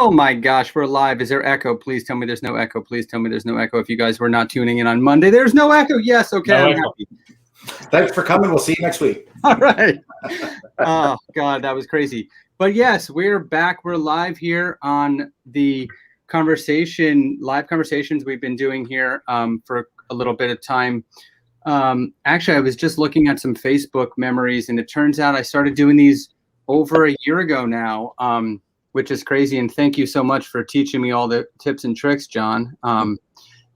Oh my gosh, we're live. Is there echo? Please tell me there's no echo. Please tell me there's no echo. If you guys were not tuning in on Monday, there's no echo. Yes, okay. No I'm echo. happy. Thanks for coming. We'll see you next week. All right. Oh God, that was crazy. But yes, we're back. We're live here on the live conversations we've been doing here for a little bit of time. Actually, I was just looking at some Facebook memories, and it turns out I started doing these over a year ago now, which is crazy. And thank you so much for teaching me all the tips and tricks, John.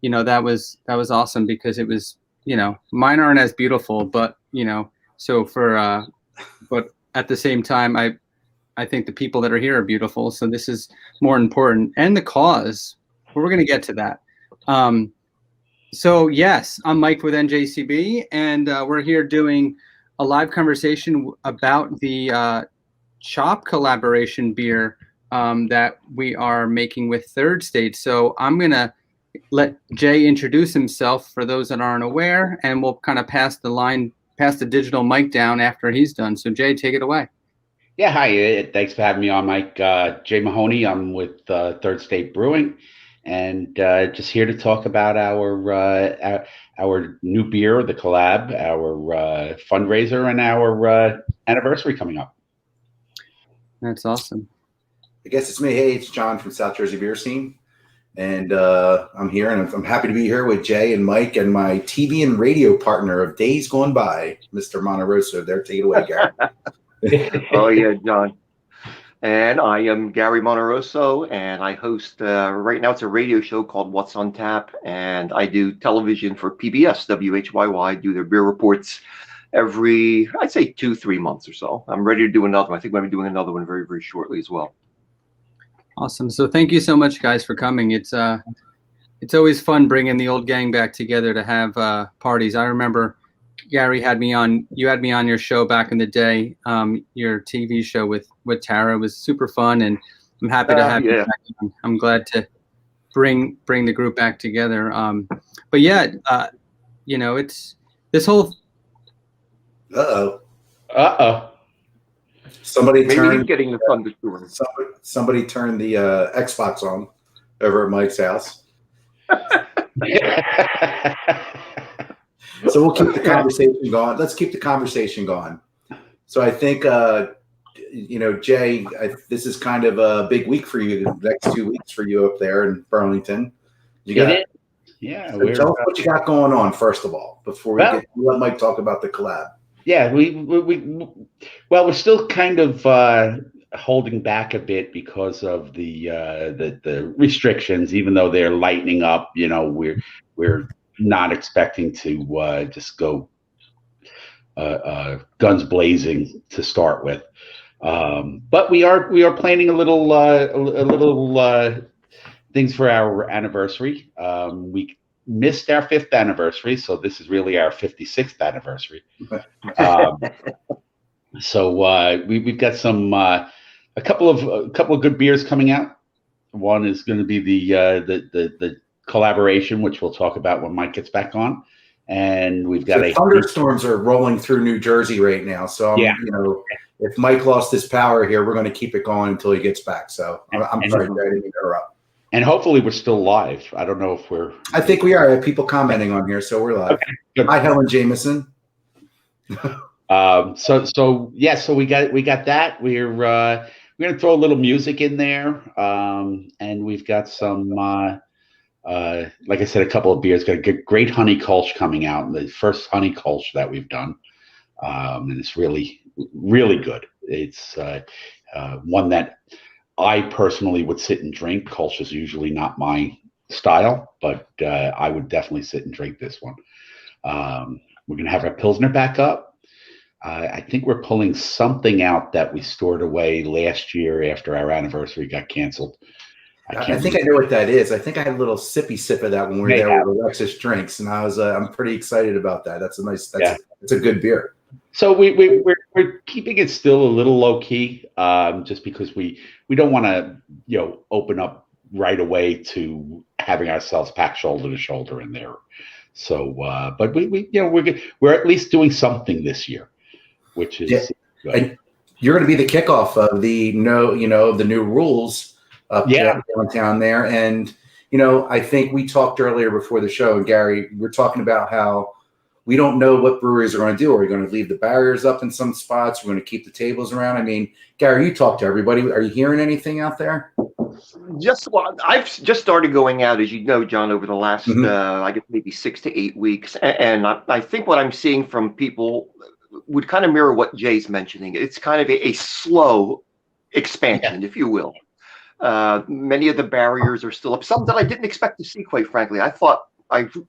You know, that was awesome because it was, you know, mine aren't as beautiful, but so for but at the same time, I think the people that are here are beautiful. So this is more important, and the cause. We're going to get to that. So yes, I'm Mike with NJCB, and we're here doing a live conversation about the Chop collaboration beer that we are making with Third State. So I'm going to let Jay introduce himself for those that aren't aware, and we'll kind of pass the digital mic down after he's done. So Jay, take it away. Yeah, hi. Thanks for having me on, Mike. Jay Mahoney. I'm with Third State Brewing, and just here to talk about our new beer, the collab, our fundraiser, and our anniversary coming up. That's awesome. I guess it's me. Hey, it's John from South Jersey Beer Scene. And I'm here, and I'm happy to be here with Jay and Mike and my TV and radio partner of days gone by, Mr. Monterosso. There, take it away, Gary. Oh, yeah, John. And I am Gary Monterosso, and I host, right now it's a radio show called What's on Tap, and I do television for PBS, WHYY, do their beer reports every, I'd say 2-3 months or so. I'm ready to do another one. I think I'm going to be doing another one very, very shortly as well. Awesome. So thank you so much, guys, for coming. It's always fun bringing the old gang back together to have parties. I remember Gary had me on your show back in the day. Your TV show with Tara was super fun, and I'm happy to have you back. I'm glad to bring the group back together. But yeah, it's this whole. Somebody turned getting the thunderstorm. Somebody turned the Xbox on over at Mike's house. So we'll keep the conversation going. Let's keep the conversation going. So I think, Jay, this is kind of a big week for you. The next 2 weeks for you up there in Burlington. So tell us what you got going on first of all before we let Mike talk about the collab. Yeah, we're still kind of holding back a bit because of the restrictions. Even though they're lightening up, we're not expecting to just go guns blazing to start with. But we are planning a little things for our anniversary. We missed our 5th anniversary, so this is really our 56th anniversary. So we've got a couple of good beers coming out. One is going to be the collaboration, which we'll talk about when Mike gets back on, and we've got thunderstorms are rolling through New Jersey right now. So if Mike lost his power here, we're going to keep it going until he gets back. So I'm sorry, I didn't interrupt. And hopefully we're still live. I don't know if we're. I think we are. I have people commenting on here, so we're live. Okay, hi, Helen Jameson. So we got that. We're gonna throw a little music in there, and we've got some, like I said, a couple of beers. Got a great honey Kolsch coming out, the first honey Kolsch that we've done, and it's really, really good. It's one that I personally would sit and drink. Kolsch is usually not my style, but I would definitely sit and drink this one. We're going to have our Pilsner back up. I think we're pulling something out that we stored away last year after our anniversary got canceled. I think I know what that is. I think I had a little sippy sip of that when we were there with Alexis Drinks, and I'm pretty excited about that. That's a nice. It's a good beer. So we're keeping it still a little low key, just because we don't want to open up right away to having ourselves packed shoulder to shoulder in there. So, but we're at least doing something this year, which is good. And you're going to be the kickoff of the new rules up downtown there. And, I think we talked earlier before the show, and Gary, we're talking about how we don't know what breweries are going to do. Are we going to leave the barriers up in some spots? We're going to keep the tables around. I mean, Gary, you talk to everybody. Are you hearing anything out there? I've just started going out, as you know, John, over the last, I guess maybe 6 to 8 weeks. And I think what I'm seeing from people would kind of mirror what Jay's mentioning. It's kind of a slow expansion, if you will. Many of the barriers are still up. Some that I didn't expect to see, quite frankly. I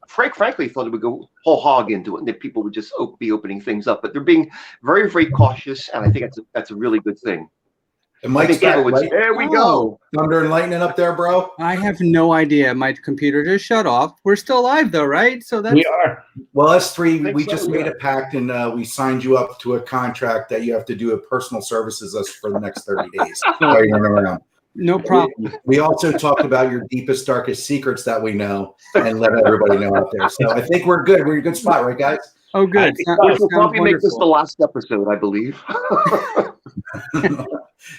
frankly thought it would go whole hog into it, and that people would just be opening things up. But they're being very, very cautious, and I think that's a really good thing. And Mike's back, right? There we go. Thunder and lightning up there, bro. I have no idea. My computer just shut off. We're still live, though, right? So we are. Well, us three, we just made a pact, and we signed you up to a contract that you have to do a personal services us for the next 30 days. While you're running around. No problem. We also talked about your deepest, darkest secrets that we know, and let everybody know out there. So I think we're good. We're in a good spot, right, guys? Oh, good. Which will probably make this the last episode, I believe.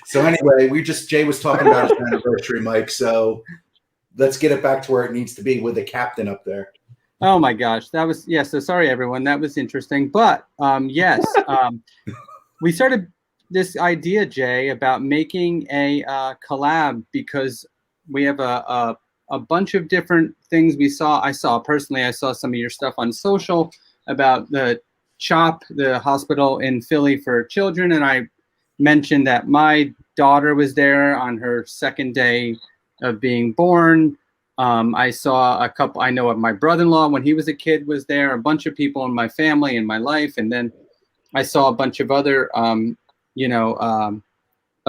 So anyway, Jay was talking about his anniversary, Mike. So let's get it back to where it needs to be with the captain up there. Oh my gosh, so sorry everyone, that was interesting. But we started this idea, Jay, about making a collab because we have a bunch of different things I saw some of your stuff on social about the CHOP, the hospital in Philly for children, and I mentioned that my daughter was there on her second day of being born. I saw a couple, I know of my brother-in-law when he was a kid was there, a bunch of people in my family and my life. And then I saw a bunch of other, a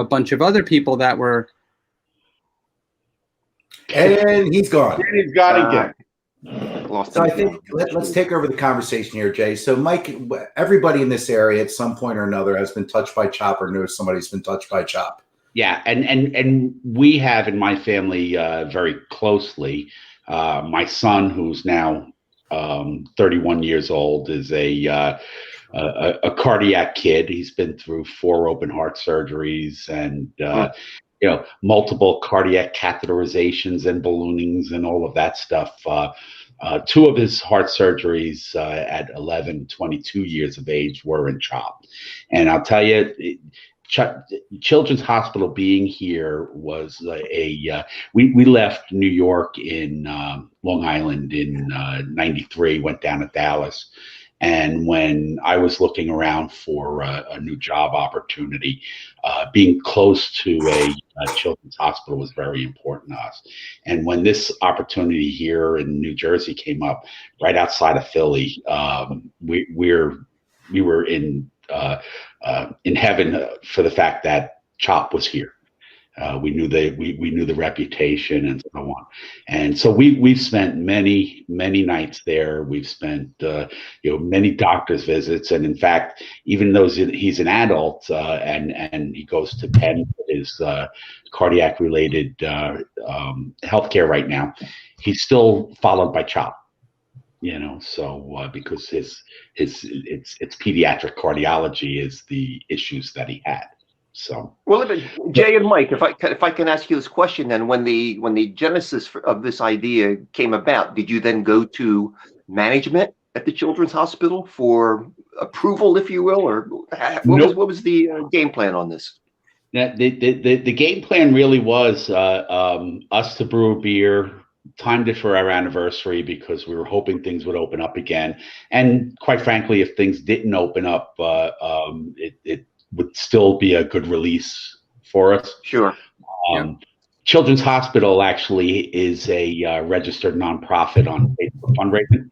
bunch of other people that were. And he's gone. And he's gone again. So I think let's take over the conversation here, Jay. So Mike, everybody in this area at some point or another has been touched by CHOP or knows somebody's been touched by CHOP. Yeah, and we have in my family very closely. My son, who's now 31 years old, is a cardiac kid. He's been through 4 open heart surgeries and multiple cardiac catheterizations and balloonings and all of that stuff. 2 of his heart surgeries at 11, 22 years of age were in CHOP. And I'll tell you, Children's Hospital being here was we left New York in Long Island in 93, went down to Dallas. And when I was looking around for a new job opportunity, being close to a children's hospital was very important to us. And when this opportunity here in New Jersey came up, right outside of Philly, we were in heaven for the fact that CHOP was here. We knew the reputation and so on, and so we've spent many nights there. We've spent many doctor's visits, and in fact, even though he's an adult and he goes to Penn for his cardiac related healthcare right now, he's still followed by CHOP. Because it's pediatric cardiology is the issues that he had. So well, Jay and Mike, if I can ask you this question, then when the genesis of this idea came about, did you then go to management at the Children's Hospital for approval, if you will, or what was the game plan on this? The game plan really was us to brew a beer, timed it for our anniversary because we were hoping things would open up again, and quite frankly, if things didn't open up, it would still be a good release for us. Sure. Children's Hospital actually is a registered nonprofit on Facebook fundraising.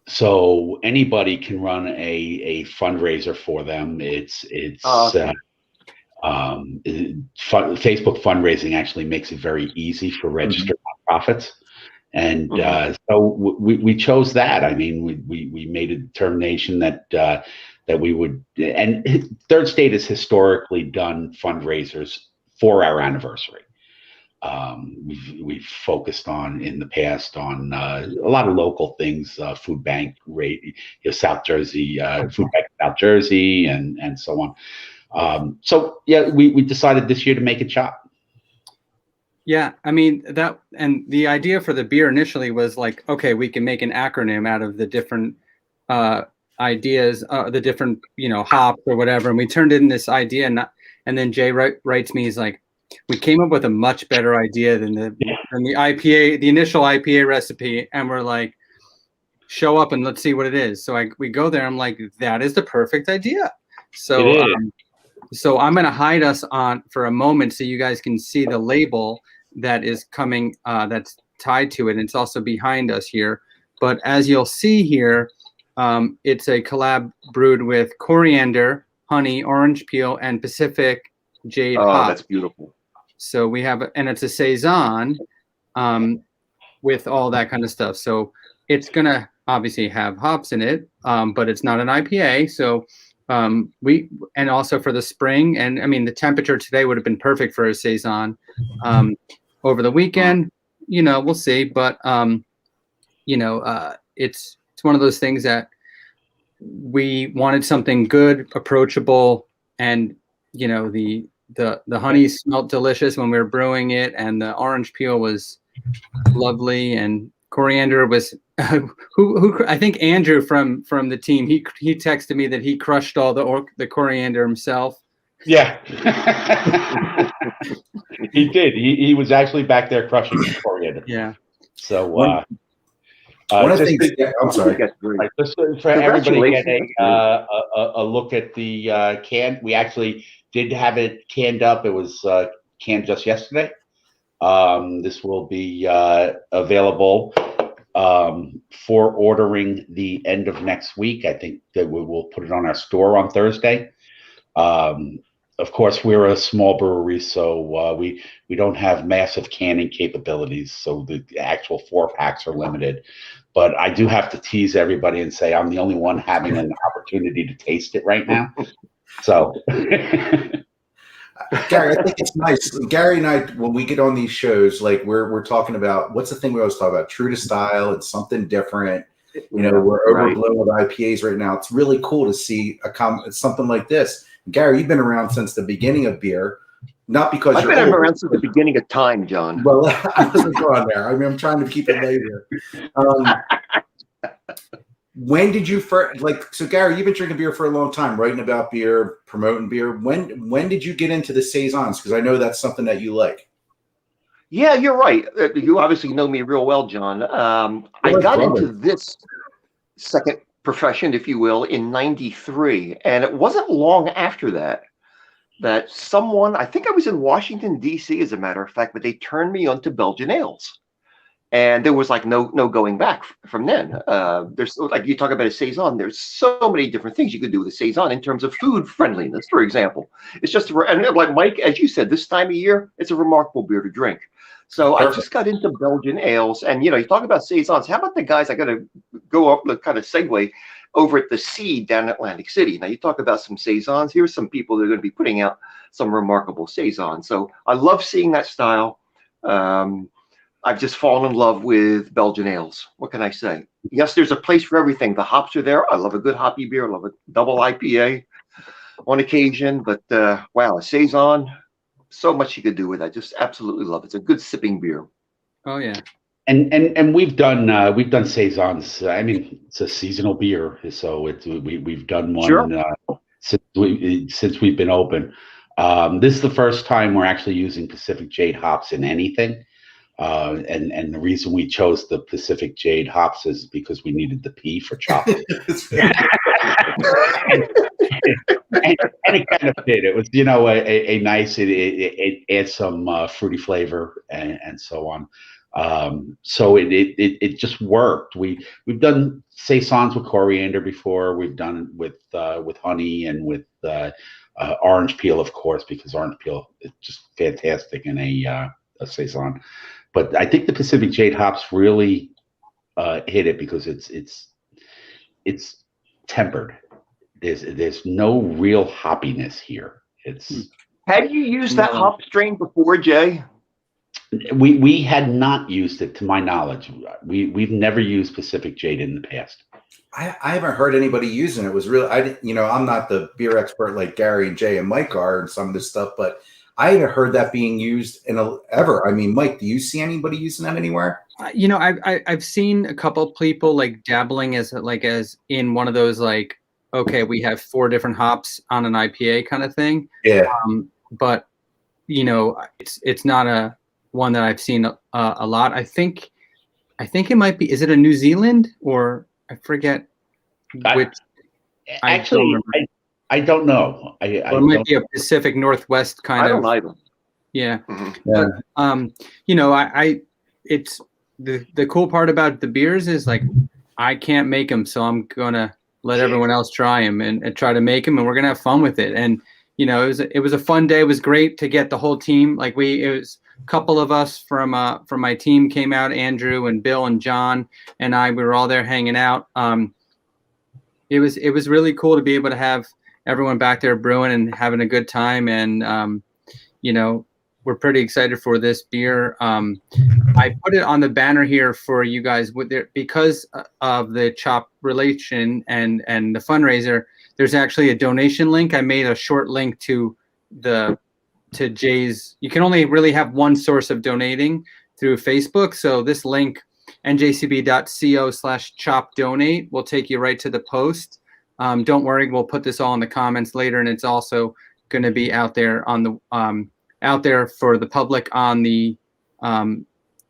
So anybody can run a fundraiser for them. Facebook fundraising actually makes it very easy for registered nonprofits. And so we chose that. I mean, we made a determination that we would, and Third State has historically done fundraisers for our anniversary. We've focused on in the past on a lot of local things, food bank South Jersey, food bank South Jersey, and so on. So yeah, we decided this year to make it CHOP. Yeah, I mean that, and the idea for the beer initially was like, okay, we can make an acronym out of the different ideas, the different hops or whatever, and we turned in this idea, and then Jay writes me, he's like, we came up with a much better idea than the IPA, the initial IPA recipe, and we're like, show up and let's see what it is. So we go there. I'm like, that is the perfect idea. So so I'm going to hide us on for a moment so you guys can see the label that is coming, that's tied to it. And it's also behind us here. But as you'll see here, it's a collab brewed with coriander, honey, orange peel, and Pacific Jade hop. That's beautiful. So we have, and it's a saison with all that kind of stuff. So it's going to obviously have hops in it, but it's not an IPA. So and also for the spring, and I mean the temperature today would have been perfect for a saison. Over the weekend, we'll see, but it's one of those things that we wanted something good, approachable, and the honey smelled delicious when we were brewing it, and the orange peel was lovely, and coriander was who I think Andrew from the team, he texted me that he crushed all the coriander himself. Yeah. He did. He was actually back there crushing the coriander. Yeah. So one of the things, I'm sorry. Right, just for everybody get a look at the can. We actually did have it canned up. It was canned just yesterday. This will be available for ordering the end of next week. I think that we will put it on our store on Thursday. Of course, we're a small brewery, so we don't have massive canning capabilities, so the actual 4-packs are limited. But I do have to tease everybody and say I'm the only one having an opportunity to taste it right now. So, Gary, I think it's nice. Gary and I, when we get on these shows, like we're talking about, what's the thing we always talk about? True to style. It's something different. We're overblown with IPAs right now. It's really cool to see something like this. Gary, you've been around since the beginning of beer, not because I've been around since the beginning of time, John. Well, I wasn't going there. I mean, I'm trying to keep it later. When did you first, so Gary, you've been drinking beer for a long time, writing about beer, promoting beer. When did you get into the saisons? Because I know that's something that you like. Yeah, you're right. You obviously know me real well, John. I got into this second profession, if you will, in '93, and it wasn't long after that someone, I think I was in Washington D.C. as a matter of fact, but they turned me on to Belgian ales, and there was like no going back from then. There's, like you talk about a saison, there's so many different things you could do with a saison in terms of food friendliness, for example. It's just, and like Mike, as you said, this time of year, it's a remarkable beer to drink. So I just got into Belgian ales, and you talk about saisons. How about the guys? I got to go up, kind of segue over at the Seed down in Atlantic City. Now you talk about some saisons. Here's some people that are going to be putting out some remarkable saisons. So I love seeing that style. I've just fallen in love with Belgian ales. What can I say? Yes, there's a place for everything. The hops are there. I love a good hoppy beer. I love a double IPA on occasion. But wow, a saison. So much you could do with that. Just absolutely love it. It's a good sipping beer. Oh yeah. And we've done saisons. I mean, it's a seasonal beer, so we've done one since we've been open. This is the first time we're actually using Pacific Jade hops in anything. And the reason we chose the Pacific Jade hops is because we needed the P for chocolate. and it kind of fit. It was, a nice. It adds some fruity flavor and so on. So it just worked. We've done saisons with coriander before. We've done with honey and with orange peel, of course, because orange peel is just fantastic in a saison. But I think the Pacific Jade hops really hit it because it's tempered. There's no real hoppiness here. Have you used that hop strain before, Jay? We had not used it, to my knowledge. We've never used Pacific Jade in the past. I haven't heard anybody using it. It was really, I'm not the beer expert like Gary and Jay and Mike are and some of this stuff, but I hadn't heard that being used ever. I mean, Mike, do you see anybody using that anywhere? You know, I've seen a couple people like dabbling as in one of those like, okay, we have 4 different hops on an IPA kind of thing. Yeah. But you know, it's not a one that I've seen a lot. I think it might be. Is it a New Zealand or I forget which? Actually, I don't know. Or it might be a Pacific Northwest kind of. I don't either. Yeah. Yeah. But you know, it's the cool part about the beers is like I can't make them, so I'm gonna let everyone else try them and try to make them, and we're gonna have fun with it. And you know, it was a fun day. It was great to get the whole team. Like it was a couple of us from my team came out, Andrew and Bill and John and we were all there hanging out. It was really cool to be able to have everyone back there brewing and having a good time. And you know, we're pretty excited for this beer. I put it on the banner here for you guys because of the CHOP relation and the fundraiser. There's actually a donation link. I made a short link to Jay's. You can only really have one source of donating through Facebook. So this link, njcb.co/CHOP donate, will take you right to the post. Don't worry, we'll put this all in the comments later, and it's also going to be out there on the out there for the public on the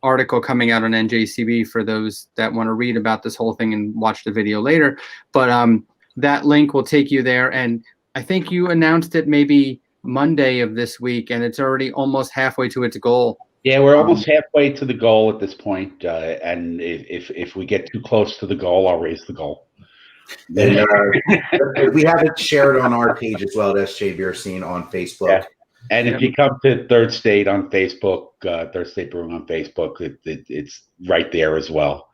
article coming out on NJCB for those that want to read about this whole thing and watch the video later. But that link will take you there. And I think you announced it maybe Monday of this week, and it's already almost halfway to its goal. Yeah, we're almost halfway to the goal at this point. And if we get too close to the goal, I'll raise the goal. And we have it shared on our page as well at SJ Beer Scene on Facebook. Yeah. And if you come to Third State on Facebook, Third State Brewing on Facebook, it's right there as well.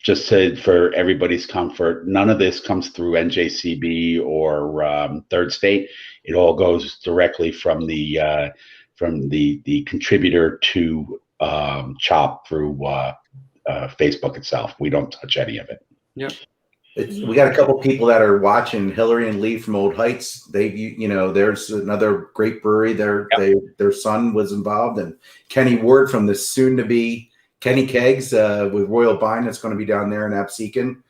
Just for everybody's comfort, none of this comes through NJCB or Third State. It all goes directly from the contributor to CHOP through Facebook itself. We don't touch any of it. Yep. We got a couple people that are watching. Hillary and Lee from Old Heights. There's another great brewery there. Yep. Their son was involved, and Kenny Ward from the soon-to-be Kenny Kegs with Royal Vine that's going to be down there in Absecon.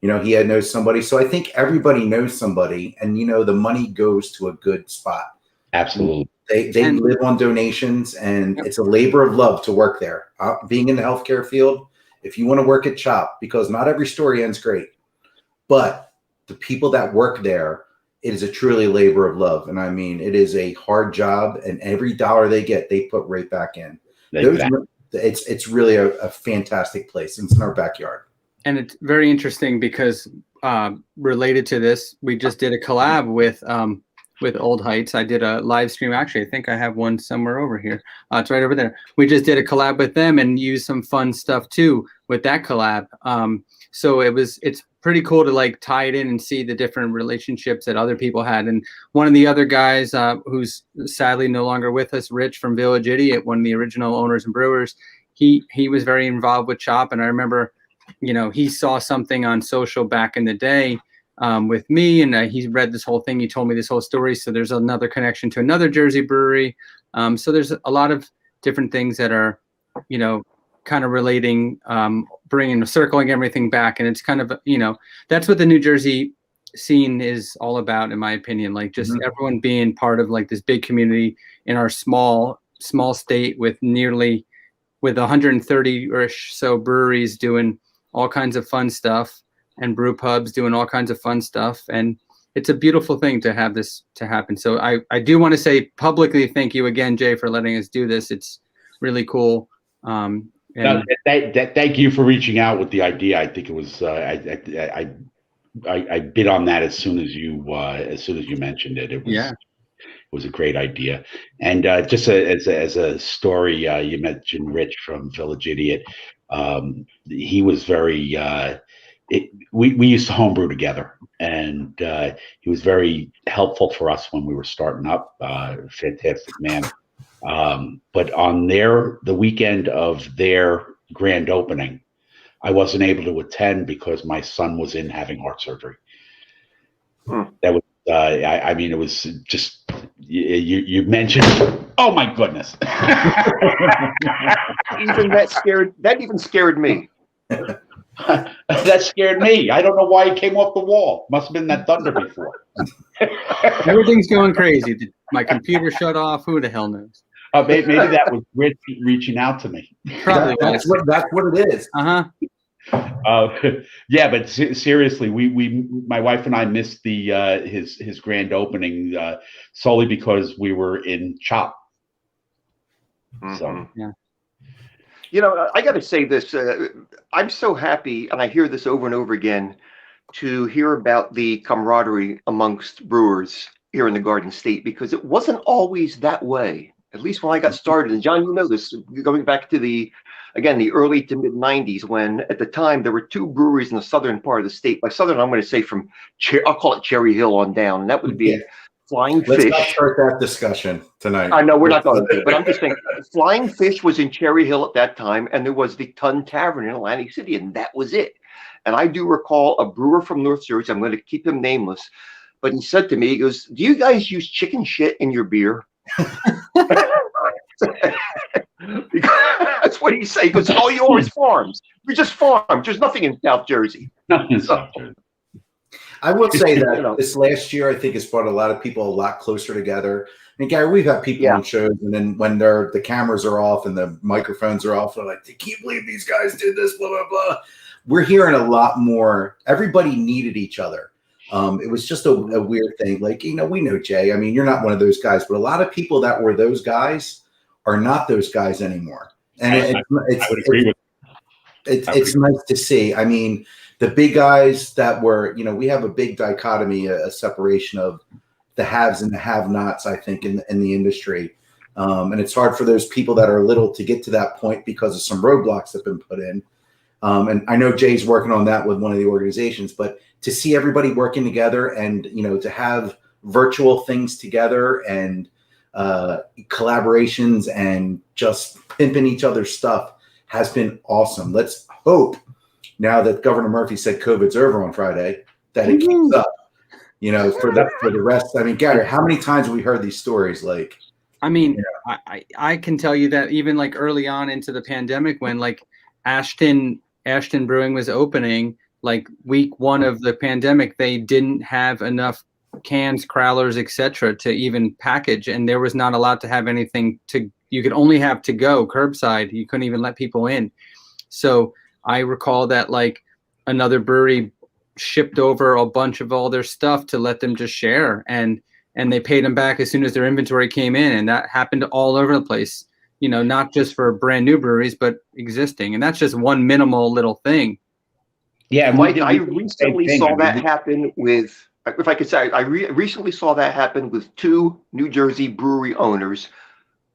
You know, he knows somebody. So I think everybody knows somebody, and you know, the money goes to a good spot. Absolutely. They live on donations, and it's a labor of love to work there. Being in the healthcare field, if you want to work at CHOP, because not every story ends great, but the people that work there, it is a truly labor of love. And I mean, it is a hard job, and every dollar they get, they put right back in. It's really a fantastic place. It's in our backyard. And it's very interesting because related to this, we just did a collab with Old Heights. I did a live stream. Actually, I think I have one somewhere over here. It's right over there. We just did a collab with them and used some fun stuff too with that collab. So it's pretty cool to like tie it in and see the different relationships that other people had. And one of the other guys who's sadly no longer with us, Rich from Village Idiot, one of the original owners and brewers, he was very involved with CHOP. And I remember, you know, he saw something on social back in the day with me, and he read this whole thing. He told me this whole story. So there's another connection to another Jersey brewery. So there's a lot of different things that are, you know, kind of relating, circling everything back. And it's kind of, you know, that's what the New Jersey scene is all about, in my opinion. Like just everyone being part of like this big community in our small state with 130 or so breweries doing all kinds of fun stuff, and brew pubs doing all kinds of fun stuff. And it's a beautiful thing to have this to happen. So I do want to say publicly, thank you again, Jay, for letting us do this. It's really cool. Thank you for reaching out with the idea. I think it was I bid on that as soon as you mentioned it. It was a great idea. And just as a story, you mentioned Rich from Village Idiot. He was very. We used to homebrew together, and he was very helpful for us when we were starting up. Fantastic man. But on the weekend of their grand opening, I wasn't able to attend because my son was in having heart surgery. That was, I mean, it was just you mentioned. Oh my goodness! That even scared me. That scared me. I don't know why it came off the wall. Must have been that thunder before. Everything's going crazy. My computer shut off. Who the hell knows? Maybe that was Rich reaching out to me. Probably that's what it is. Yeah, but seriously, my wife and I missed the his grand opening solely because we were in CHOP. So yeah. You know, I got to say this. I'm so happy, and I hear this over and over again, to hear about the camaraderie amongst brewers here in the Garden State, because it wasn't always that way. At least when I got started. And John, you know this, going back to the early to mid 90s, when at the time there were 2 breweries in the southern part of the state. By southern, I'm going to say from I'll call it Cherry Hill on down, and that would be Flying Fish. Let's not start that discussion tonight. I know we're not going to, but I'm just saying, Flying Fish was in Cherry Hill at that time, and there was the Tun Tavern in Atlantic City, and that was it. And I do recall a brewer from North Jersey, I'm going to keep him nameless, but he said to me, he goes, "Do you guys use chicken shit in your beer?" That's what he said. He goes, "All yours farms. We just farm. There's nothing in South Jersey." nothing in South Jersey. I will say that this last year, I think, has brought a lot of people a lot closer together. And Gary, we've had people on shows, and then when the cameras are off and the microphones are off, they're like, "I can't believe these guys did this, blah, blah, blah." We're hearing a lot more. Everybody needed each other. It was just a weird thing. Like, we know Jay. I mean, you're not one of those guys, but a lot of people that were those guys are not those guys anymore. And it's nice to see. I mean, the big guys that were, we have a big dichotomy, a separation of the haves and the have-nots, I think, in the industry. And it's hard for those people that are little to get to that point because of some roadblocks that have been put in. And I know Jay's working on that with one of the organizations, but to see everybody working together and, to have virtual things together and collaborations and just pimping each other's stuff has been awesome. Let's hope now that Governor Murphy said COVID's over on Friday, that it keeps up, for the rest. I mean, Gary, how many times have we heard these stories? Like, I mean, I can tell you that even like early on into the pandemic, when like Ashton Brewing was opening, like week 1 of the pandemic, they didn't have enough cans, crowlers, etc. to even package, and there was not allowed to have anything you could only have to go curbside. You couldn't even let people in. So I recall that like another brewery shipped over a bunch of all their stuff to let them just share, and they paid them back as soon as their inventory came in, and that happened all over the place, not just for brand new breweries, but existing. And that's just one minimal little thing. Yeah, Mike, I recently saw that happen with, if I could say, I recently saw that happen with 2 New Jersey brewery owners,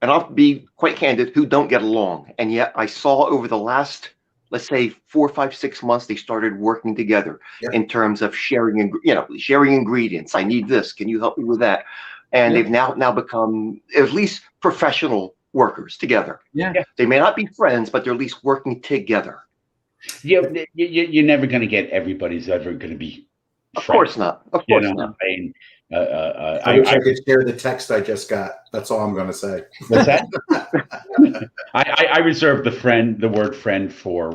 and I'll be quite candid, who don't get along. And yet I saw over the last, let's say 4, 5, 6 months, they started working together in terms of sharing ingredients. I need this. Can you help me with that? And they've now become at least professional workers together. Yeah. They may not be friends, but they're at least working together. Yeah, you're never going to get everybody's ever going to be friends. Of course not. Of course not. I mean, I wish I could share the text I just got. That's all I'm going to say. What's that? I reserve the word friend for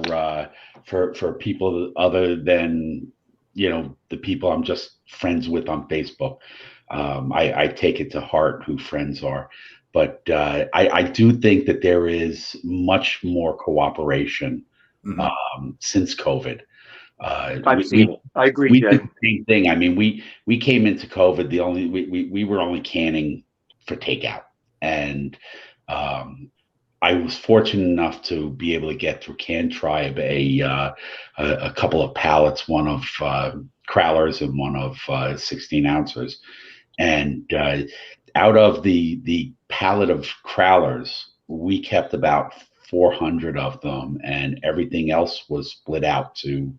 people other than the people I'm just friends with on Facebook. I take it to heart who friends are, but I do think that there is much more cooperation since COVID. I've seen it. I agree. We did the same thing. I mean, we came into COVID. We were only canning for takeout, and I was fortunate enough to be able to get through Can Tribe a couple of pallets, one of crowlers and one of 16 ounces, and out of the pallet of crowlers, we kept about 400 of them, and everything else was split out to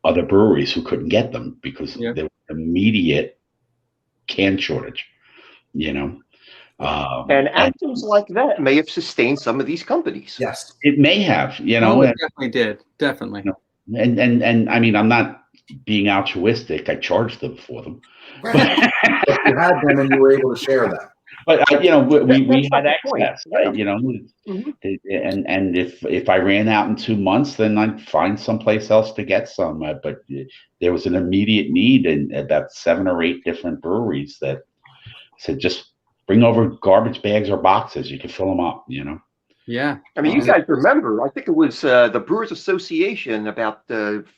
other breweries who couldn't get them because there was immediate can shortage, And actions like that may have sustained some of these companies. Yes, it may have, Oh, it definitely did. Definitely. And I mean, I'm not being altruistic. I charged them for them. Right. But you had them and you were able to share them. But we That's had not the point. access, Yeah. Mhm. and if I ran out in 2 months, then I'd find someplace else to get some. But there was an immediate need in about 7 or 8 different breweries that said just bring over garbage bags or boxes. You can fill them up. Yeah. I mean, you guys remember, I think it was the Brewers Association about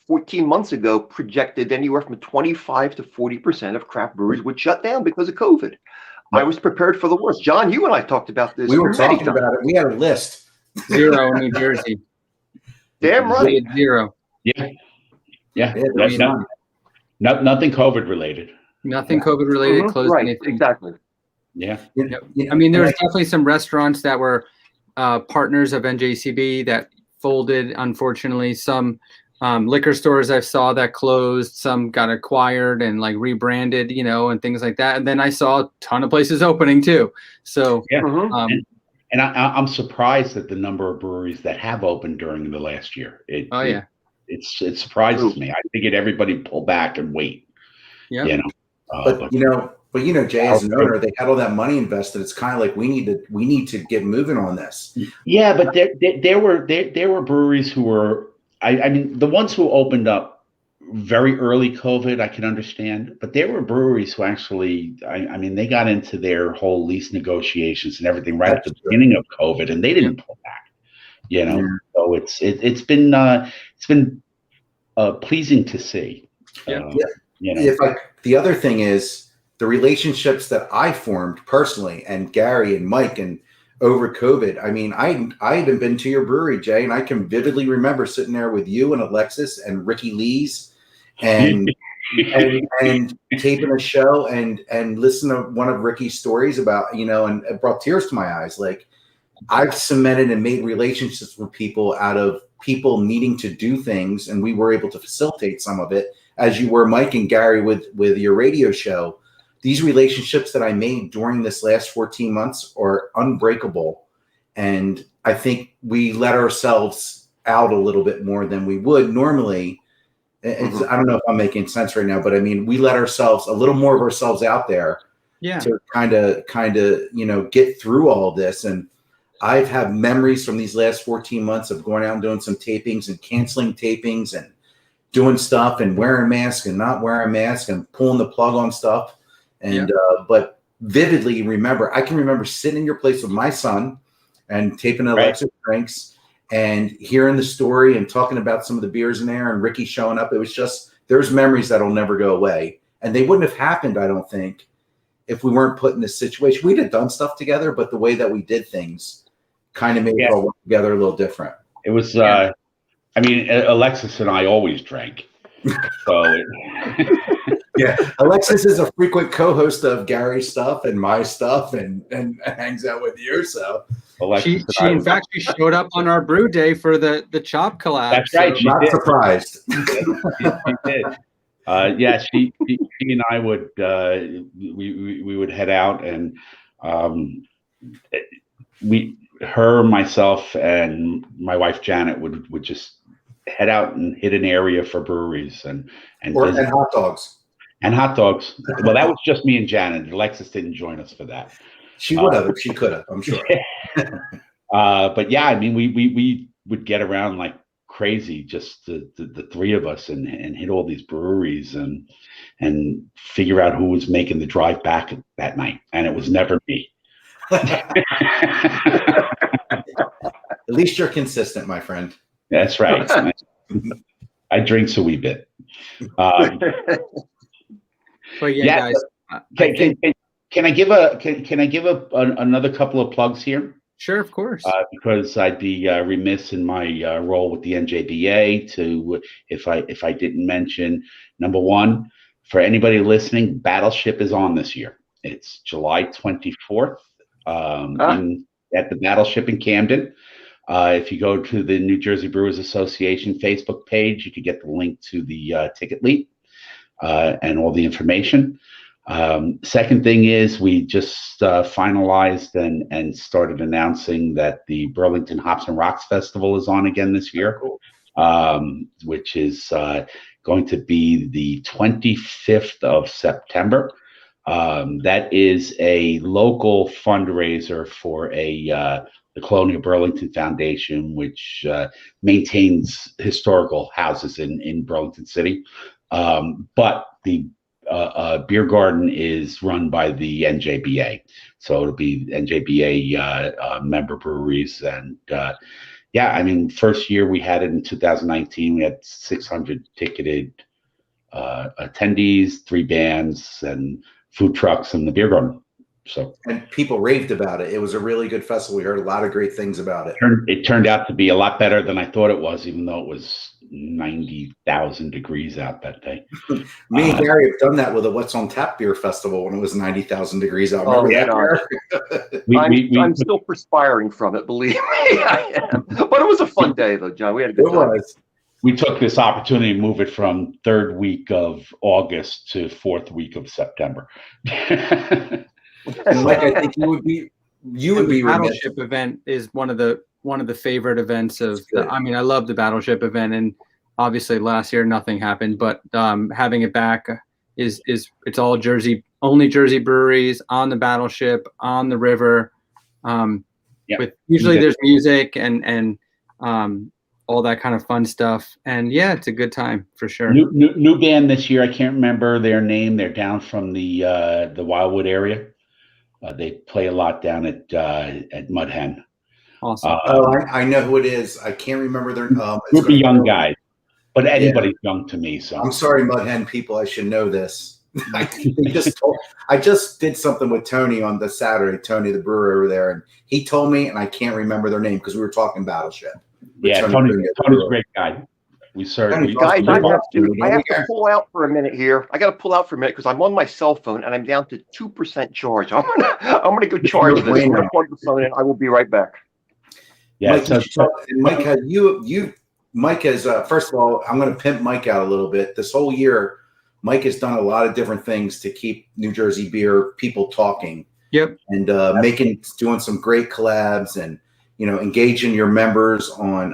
14 months ago projected anywhere from 25 to 40% of craft breweries would shut down because of COVID. I was prepared for the worst. John, you and I talked about this. We were many talking times. about it. We had a list. 0 in New Jersey. Damn right. 0. Yeah. Nothing COVID related. Nothing COVID related. Closed Right. anything. Exactly. Yeah. I mean, there's definitely some restaurants that were partners of NJCB that folded, unfortunately. Some liquor stores I saw that closed, some got acquired and like rebranded, and things like that. And then I saw a ton of places opening too. So yeah. And I'm surprised at the number of breweries that have opened during the last year. It surprises me. I figured everybody pull back and wait. Yeah. But Jay, as an owner, they had all that money invested. It's kind of like we need to get moving on this. Yeah, but there were breweries who were. I mean, the ones who opened up very early COVID, I can understand. But there were breweries who actually, I mean, they got into their whole lease negotiations and everything right at the beginning of COVID, and they didn't pull back. So it's been pleasing to see. The other thing is the relationships that I formed personally, and Gary and Mike, and over COVID. I mean, I haven't been to your brewery, Jay, and I can vividly remember sitting there with you and Alexis and Ricky Lee's and taping a show and listen to one of Ricky's stories about, and it brought tears to my eyes. Like, I've cemented and made relationships with people out of people needing to do things, and we were able to facilitate some of it, as you were, Mike and Gary, with your radio show. These relationships that I made during this last 14 months are unbreakable. And I think we let ourselves out a little bit more than we would normally. I don't know if I'm making sense right now, but I mean, we let ourselves, a little more of ourselves out there to kind of, get through all of this. And I've had memories from these last 14 months of going out and doing some tapings and canceling tapings and doing stuff and wearing masks and not wearing masks and pulling the plug on stuff. And but vividly I can remember sitting in your place with my son and taping Alexis drinks and hearing the story and talking about some of the beers in there and Ricky showing up. It was just, there's memories that'll never go away. And they wouldn't have happened, I don't think, if we weren't put in this situation. We'd have done stuff together, but the way that we did things kind of made it all work together a little different. It was, I mean, Alexis and I always drank. So Alexis is a frequent co-host of Gary's stuff and my stuff and hangs out with you. So she in fact showed up on our brew day for the Chop collab. That's right. So not surprised. She did. She and I would we would head out and myself and my wife Janet would just head out and hit an area for breweries and hot dogs. And hot dogs. Well, that was just me and Janet. Alexis didn't join us for that. She would have if she could have, I'm sure. But yeah, I mean, we would get around like crazy, just the three of us, and hit all these breweries and figure out who was making the drive back that night. And it was never me. At least you're consistent, my friend. That's right. I drink a wee bit. But guys, can I give another couple of plugs here? Sure, of course. Because I'd be remiss in my role with the NJBA if I didn't mention, number one, for anybody listening, Battleship is on this year. It's July 24th at the Battleship in Camden. If you go to the New Jersey Brewers Association Facebook page, you could get the link to the ticket lead and all the information. Second thing is we just finalized and started announcing that the Burlington Hops and Rocks Festival is on again this year, which is going to be the 25th of September. That is a local fundraiser for the Colonial Burlington Foundation, which maintains historical houses in Burlington City. But the beer garden is run by the NJBA, so it'll be NJBA member breweries. And yeah, I mean, first year we had it in 2019. We had 600 ticketed attendees, 3 bands, and food trucks in the beer garden. So, and people raved about it. It was a really good festival. We heard a lot of great things about it. It turned out to be a lot better than I thought it was, even though it was 90,000 degrees out that day. Me and Gary have done that with a What's on Tap beer festival when it was 90,000 degrees out. Remember that? I'm still perspiring from it, believe me. I am. But it was a fun day, though, John. We had a good time. We took this opportunity to move it from 3rd week of August to 4th week of September. And Mike, I think you would be the Battleship event is one of the favorite events of. I mean, I love the Battleship event, and obviously last year nothing happened, but having it back is it's all only Jersey breweries on the Battleship on the river. With usually there's music and all that kind of fun stuff, and yeah, it's a good time for sure. New band this year. I can't remember their name. They're down from the Wildwood area. They play a lot down at Mud Hen. Awesome. I know who it is. I can't remember their name. Group of young guys, but anybody's young to me. So I'm sorry, Mud Hen people. I should know this. I just did something with Tony on the Saturday. Tony, the brewer over there, and he told me, and I can't remember their name because we were talking Battleship. Yeah, Tony's a great guy. We certainly. Guys, I have to pull out for a minute here. I got to pull out for a minute because I'm on my cell phone and I'm down to 2% charge. I'm gonna go charge this. I'm gonna plug the phone in. I will be right back. Yeah, Mike has first of all, I'm going to pimp Mike out a little bit. This whole year, Mike has done a lot of different things to keep New Jersey beer people talking. Yep, and doing some great collabs and. Engaging your members on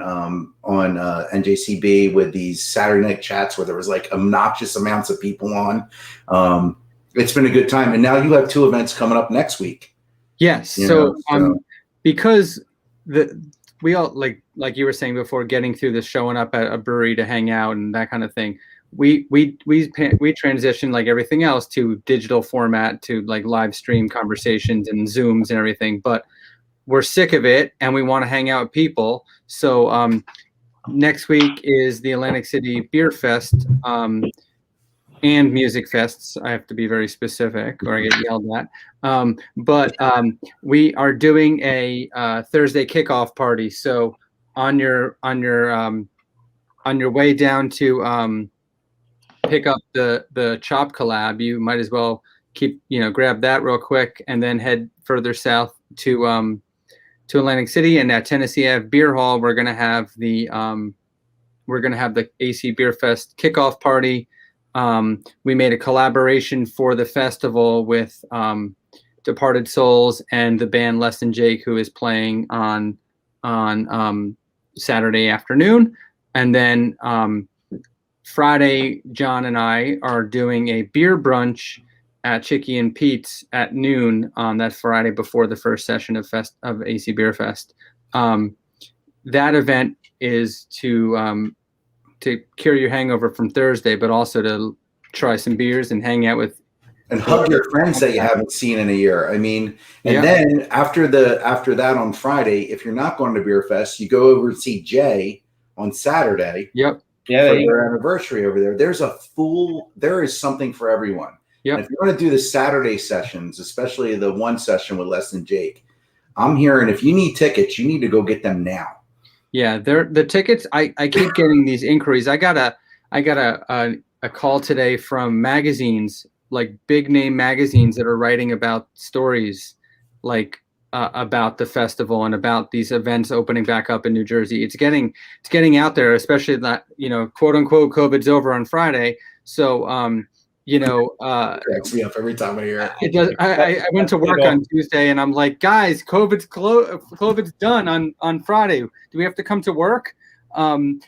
NJCB with these Saturday night chats where there was like obnoxious amounts of people on. It's been a good time, and now you have 2 events coming up next week. Yes, because we all like you were saying before, getting through this, showing up at a brewery to hang out and that kind of thing. We transitioned like everything else to digital format, to like live stream conversations and Zooms and everything, but we're sick of it and we want to hang out with people. So next week is the Atlantic City Beer Fest and Music Fests. I have to be very specific or I get yelled at. But we are doing a Thursday kickoff party. So on your way down to pick up the Chop collab, you might as well grab that real quick and then head further south to Atlantic City, and at Tennessee Ave Beer Hall, we're gonna have the AC Beer Fest kickoff party. We made a collaboration for the festival with Departed Souls and the band Less Than Jake, who is playing on Saturday afternoon, and then Friday, John and I are doing a beer brunch at Chicky and Pete's at noon on that Friday before the first session of AC Beer Fest. That event is to cure your hangover from Thursday, but also to try some beers and hang out with and hug your friends that you haven't seen in a year. I mean, and then after that on Friday, if you're not going to Beer Fest, you go over to see Jay on Saturday. Yep. Yeah. For their anniversary over there. There is something for everyone. Yep. If you want to do the Saturday sessions, especially the one session with Less Than Jake, I'm hearing if you need tickets, you need to go get them now. Yeah, the tickets. I keep getting these inquiries. I got a call today from magazines, like big name magazines that are writing about stories like about the festival and about these events opening back up in New Jersey. It's getting out there, especially that quote unquote COVID's over on Friday. So cracks me up every time I hear it. It does. I went to work on Tuesday and I'm like, guys, COVID's done on Friday. Do we have to come to work? The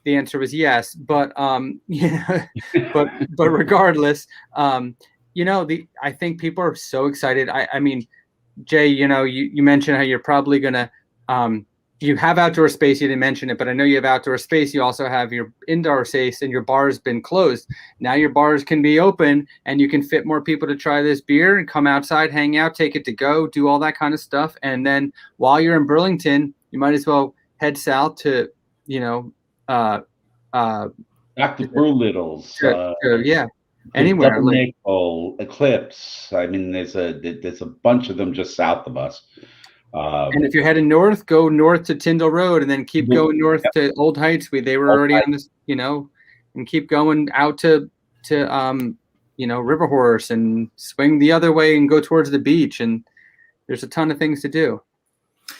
answer was yes, but but regardless, I think people are so excited. I mean, Jay, you mentioned how you're probably gonna you have outdoor space. You didn't mention it, but I know you have outdoor space. You also have your indoor space, and your bar's been closed. Now your bars can be open, and you can fit more people to try this beer and come outside, hang out, take it to go, do all that kind of stuff. And then while you're in Burlington, you might as well head south to, Dr. Brew Littles, yeah, anywhere. Double Nickel, Eclipse. I mean, there's a bunch of them just south of us. And if you're heading north, go north to Tyndall Road, and then keep going north to Old Heights. They were already on this, and keep going out to River Horse and swing the other way and go towards the beach. And there's a ton of things to do.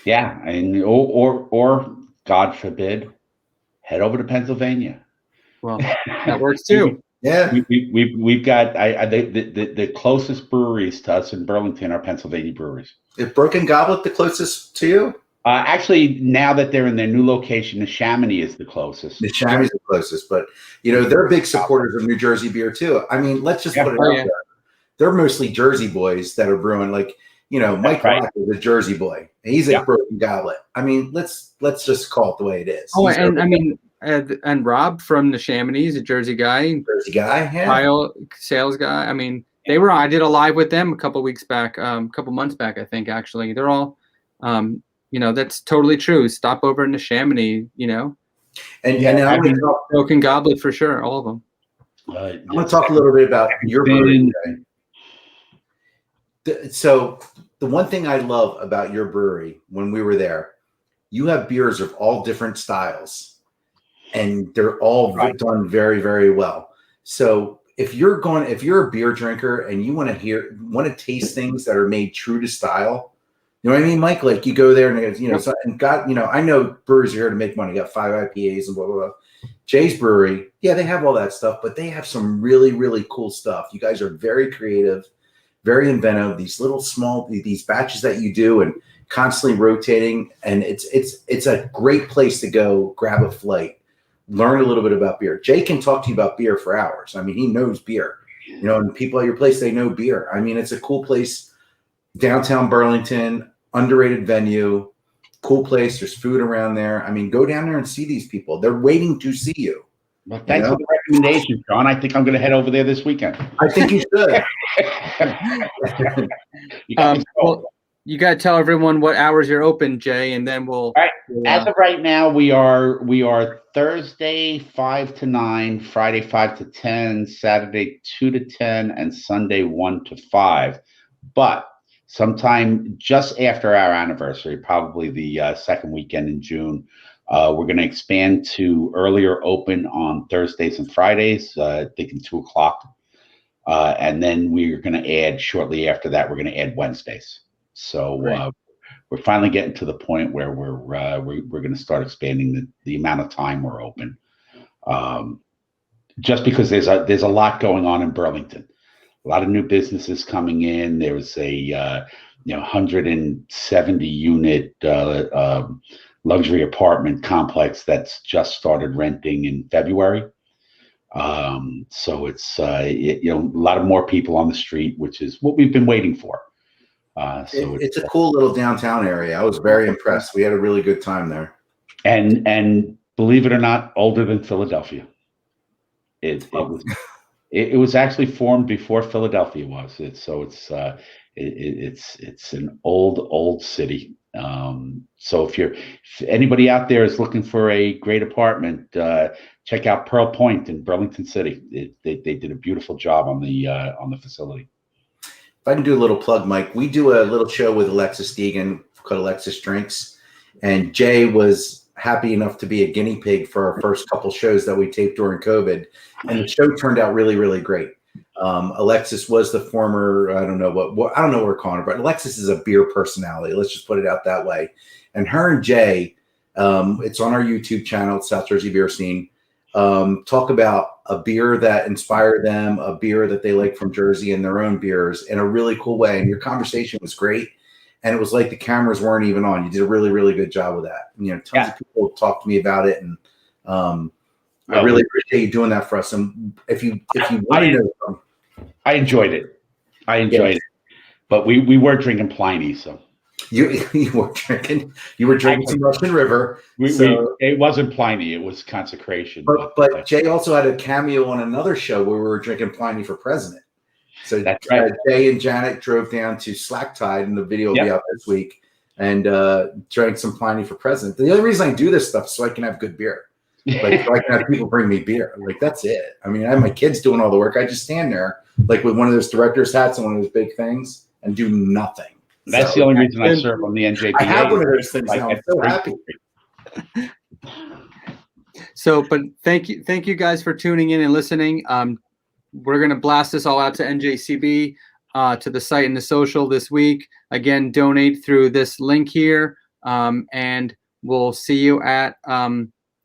Yeah, and or God forbid, head over to Pennsylvania. Well, that works too. Yeah, we've got the closest breweries to us in Burlington are Pennsylvania breweries. Is Broken Goblet the closest to you? Actually, now that they're in their new location, the Chamonix is the closest. The Chamonix is the closest, but they're big supporters of New Jersey beer too. I mean, let's just put it out there. They're mostly Jersey boys that are brewing. Like Mike Rock is a Jersey boy. And he's a Broken Goblet. I mean, let's just call it the way it is. Oh, and Rob from the Chamonix, a Jersey guy. Yeah. Kyle, sales guy. I mean, I did a live with them a couple months back, I think, actually. They're all, that's totally true. Stop over in the Chamonix, And I'm going to talk Broken Goblet for sure, all of them. I'm going to talk a little bit about your brewery. So the one thing I love about your brewery when we were there, you have beers of all different styles. And they're all done very, very well. So if you're a beer drinker and you want to taste things that are made true to style, you know what I mean, Mike? Like you go there and I know breweries are here to make money. You got 5 IPAs and blah, blah, blah. Jay's Brewery, yeah, they have all that stuff, but they have some really, really cool stuff. You guys are very creative, very inventive. These little these batches that you do and constantly rotating, and it's a great place to go grab a flight. Learn a little bit about beer. Jay can talk to you about beer for hours. I mean, he knows beer, and people at your place, they know beer. I mean, it's a cool place, downtown Burlington, underrated venue, cool place. There's food around there. I mean, go down there and see these people. They're waiting to see you. Well, thanks for the recommendation, John. I think I'm going to head over there this weekend. I think you should. You got to tell everyone what hours you're open, Jay, and then we'll. All right. As of right now, we are Thursday 5 to 9, Friday 5 to 10, Saturday 2 to 10, and Sunday 1 to 5. But sometime just after our anniversary, probably the second weekend in June, we're going to expand to earlier open on Thursdays and Fridays, thinking 2 o'clock, and then we're going to add shortly after that. We're going to add Wednesdays. So we're finally getting to the point where we're going to start expanding the amount of time we're open. Just because there's a lot going on in Burlington, a lot of new businesses coming in. There was a 170 unit luxury apartment complex that's just started renting in February. So it's a lot of more people on the street, which is what we've been waiting for. So it's a cool little downtown area. I was very impressed. We had a really good time there. And believe it or not, older than Philadelphia. It was actually formed before Philadelphia was. It's an old city. So if anybody out there is looking for a great apartment, check out Pearl Point in Burlington City. They did a beautiful job on the facility. If I can do a little plug, Mike, we do a little show with Alexis Deegan called Alexis Drinks, and Jay was happy enough to be a guinea pig for our first couple shows that we taped during COVID, and the show turned out really, really great. Alexis was the former, I don't know what we're calling her, but Alexis is a beer personality. Let's just put it out that way. And her and Jay, it's on our YouTube channel, South Jersey Beer Scene. Talk about a beer that inspired them, a beer that they like from Jersey, and their own beers in a really cool way. And your conversation was great. And it was like the cameras weren't even on. You did a really, really good job with that. Tons of people talked to me about it. And I really appreciate you doing that for us. And if you want to know, I enjoyed it. I enjoyed it, but we were drinking Pliny, so You were drinking some Russian River. It wasn't Pliny, it was Consecration. But Jay also had a cameo on another show where we were drinking Pliny for President. So that's right. Jay and Janet drove down to Slack Tide, and the video will be out this week, and drank some Pliny for President. The only reason I do this stuff is so I can have good beer. Like, so I can have people bring me beer. Like, that's it. I mean, I have my kids doing all the work. I just stand there, like, with one of those director's hats and one of those big things, and do nothing. That's the only reason I serve on the NJCB. I have one of those things now. I'm so happy. So, but thank you guys for tuning in and listening. We're going to blast this all out to NJCB, to the site and the social this week. Again, donate through this link here, and we'll see you at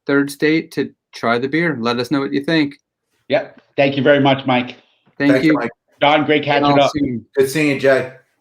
Third State to try the beer. Let us know what you think. Yep. Thank you very much, Mike. Thank you. Mike. Don, great catching up. Good seeing you, Jay.